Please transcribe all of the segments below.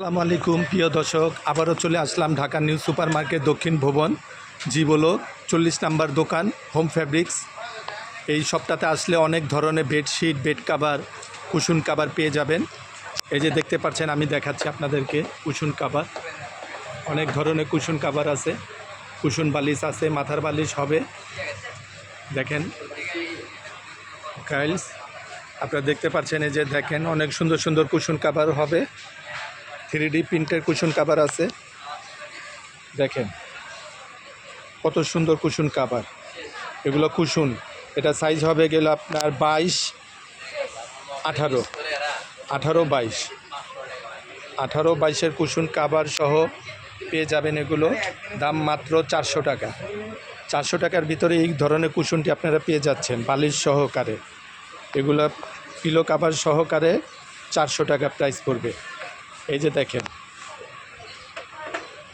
আসসালামু আলাইকুম প্রিয় দর্শক, আবারও চলে আসলাম ঢাকা নিউ সুপার মার্কেট দক্ষিণ ভবন জি বলো 40 নাম্বার দোকান হোম ফ্যাব্রিক্স। এই সপ্তাহে আসলে অনেক ধরনের bedsheet, bed cover, cushion cover পেয়ে যাবেন। এই যে দেখতে পাচ্ছেন, আমি দেখাচ্ছি আপনাদেরকে কুশন কাভার। অনেক ধরনের কুশন কাভার আছে, কুশন বালিশ আছে, মাথার বালিশ হবে। দেখেন গাইলস, আপনারা দেখতে পাচ্ছেন, এই যে দেখেন অনেক সুন্দর সুন্দর কুশন কাভার হবে। 3D প্রিন্টের কুশন কাভার আছে। দেখেন কত সুন্দর কুশন কাভার, এগুলো কুশন। এটা সাইজ হবে গেলে আপনার 22, 18, 22, 22-এর কুশন কাভার সহ পেয়ে যাবেন। এগুলো দাম মাত্র 400 টাকা। 400 টাকার ভিতরে এই ধরনের কুশনটি আপনারা পেয়ে যাচ্ছেন বালিশ সহকারে। এগুলো পিলো কাভার সহকারে 400 টাকা প্রাইস পড়বে। এই যে দেখেন,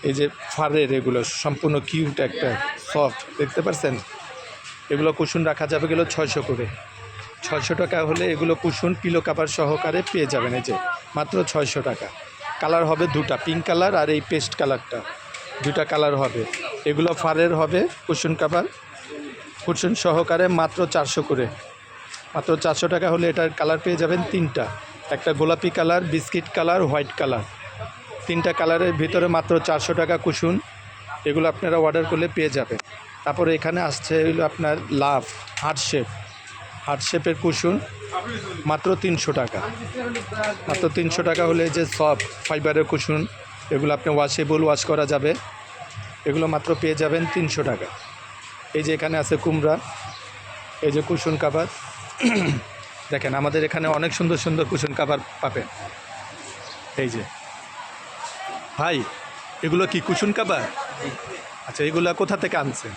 এই যে ফারের, এগুলো সম্পূর্ণ কিউট, একটা সফট, দেখতে পাচ্ছেন। এগুলো কুশন রাখা যাবে গেল 600 করে। 600 টাকা হলে এগুলো কুশন পিলো কাভার সহকারে পেয়ে যাবেন। এই যে মাত্র 600 টাকা। কালার হবে দুটা, পিঙ্ক কালার আর এই পেস্ট কালারটা, দুটা কালার হবে। এগুলো ফারের হবে কুশন কাভার, কুশন সহকারে মাত্র 400 করে। মাত্র 400 টাকা হলে এটার কালার পেয়ে যাবেন তিনটা, একটা গোলাপি colour, biscuit colour, white colour. তিনটা কালারের ভিতরে মাত্র 400 টাকা কুশন। এগুলো আপনারা অর্ডার করলে পেয়ে যাবেন। তারপরে এখানে আসছে এগুলো আপনার লাভ হার্ট শেপের কুশন, মাত্র 300 টাকা। মাত্র 300 টাকা হলে যে সফট ফাইবারের কুশন, এগুলো আপনি ওয়াশেবল, ওয়াশ করা যাবে। এগুলো মাত্র পেয়ে যাবেন 300 টাকা। এই যে এখানে আছে কুমড়া, এই যে কুশন কাভার। দেখেন আমাদের এখানে অনেক সুন্দর সুন্দর কুশন কাভার পাবেন। এই যে ভাই, এগুলো কি কুশন কাভার? আচ্ছা, এগুলো কোথা থেকে আনছে?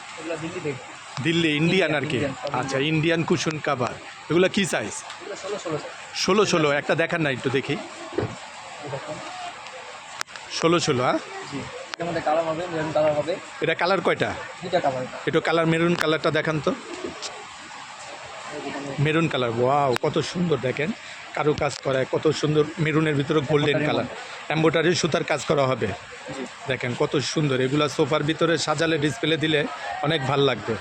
দিল্লি, ইন্ডিয়ান আর কি। আচ্ছা, ইন্ডিয়ান কুশন কাভার। এগুলো কি সাইজ? 16 একটা দেখান না, একটু দেখি। 16, হ্যাঁ। এটা কালার কয়টা? এটা কালার মেরুন কালারটা দেখান তো। মেরুন কালার, ওয়াও কত সুন্দর। দেখেন কারু কাজ করা, কত সুন্দর। মেরুনের ভিতরে গোল্ডেন কালার, এমব্রয়ডারি সুতার কাজ করা হবে। দেখেন কত সুন্দর। এগুলো সোফার ভিতরে সাজালে, ডিসপ্লে দিলে অনেক ভাল লাগবে।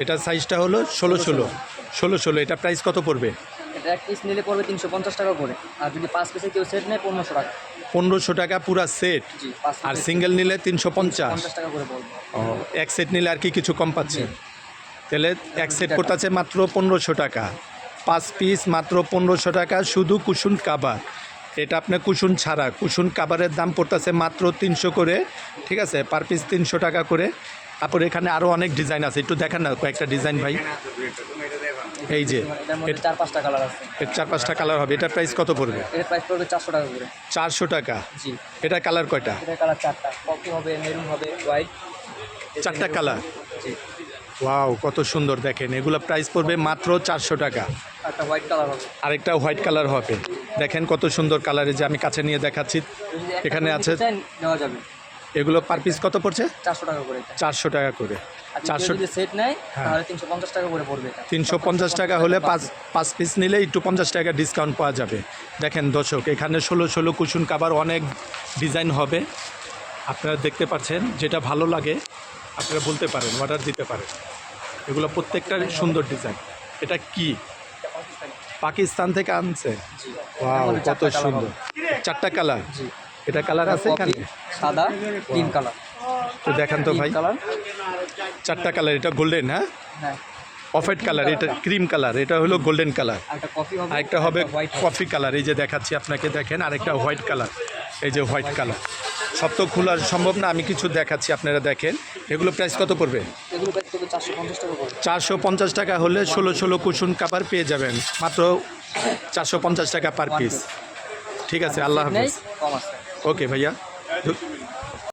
এটা সাইজটা হলো 16। এটা প্রাইস কত পড়বে? এটা এক পিস নিলে পড়বে 350 টাকা করে, আর যদি 5 পিসে কেউ সেট নেয় 1500 টাকা। 1500 টাকা পুরা সেট। আর সিঙ্গেল নিলে 350 টাকা করে পড়বে। ও, এক সেট নিলে আর কি কিছু কম পাচ্ছে? তাহলে এক সেট করতেছে মাত্র 1500 টাকা। 5 পিস মাত্র 1500 টাকা, শুধু কুশন কাভার। এটা আপনার কুশন ছাড়া, কুশন কাভারের দাম পড়তেছে মাত্র 300 করে, ঠিক আছে? পার পিস 300 টাকা করে। তারপরে এখানে আরও অনেক ডিজাইন আছে, একটু দেখান না কয়েকটা ডিজাইন ভাই। এই যে 4-5টা কালার আছে, 4-5টা কালার হবে। এটার প্রাইস কত পড়বে? এর প্রাইস পড়বে 400 টাকা করে। 400 টাকা। জি। এটা কালার কয়টা? এটা কালার 4টা, কফি হবে, মেরুন হবে, হোয়াইট। 4টা কালার। জি। ওয়াও কত সুন্দর। দেখেন এগুলো প্রাইস পড়বে মাত্র 400 টাকা। একটা হোয়াইট কালার হবে, আরেকটা হোয়াইট কালার হবে। দেখেন কত সুন্দর কালারে, যে আমি কাছে নিয়ে দেখাচ্ছি। এখানে আছে, নেওয়া যাবে। এগুলো পার পিস কত পড়ছে? 400 টাকা করে। 400 টাকা করে। 400 যদি সেট নেয় তাহলে 350 টাকা করে পড়বে। 350 টাকা হলে 5 পিস নিলে একটু 50 টাকা ডিসকাউন্ট পাওয়া যাবে। দেখেন দর্শক, এখানে 16 কুশন কাভার, অনেক ডিজাইন হবে। আপনারা দেখতে পাচ্ছেন, যেটা ভালো লাগে আপনারা বলতে পারেন, অর্ডার দিতে পারেন। এগুলো প্রত্যেকটার সুন্দর ডিজাইন। এটা কি পাকিস্তান থেকে আনছে? ওয়াও কত সুন্দর। 4টা কালার। এটা কালার আছে এখানে, সাদা, ক্রিম কালার। তো দেখান তো ভাই। 4টা কালার। এটা গোল্ডেন, হ্যাঁ, অফ হোয়াইট কালার, এটা ক্রিম কালার, এটা হলো গোল্ডেন কালার। আরেকটা হবে কফি কালার। এই যে দেখাচ্ছি আপনাকে, দেখেন আরেকটা হোয়াইট কালার। এই যে হোয়াইট কালার। সব তো খোলা সম্ভব না, আমি কিছু দেখাচ্ছি, আপনারা দেখেন। এগুলো প্রাইস কত পড়বে? এগুলো প্রাইস পড়বে 450 টাকা করে। 450 টাকা হলে 16 কুশন কাভার পেয়ে যাবেন মাত্র 450 টাকা পার পিস। ঠিক আছে, আল্লাহ হাফেজ। কম আছে। ওকে ভাইয়া।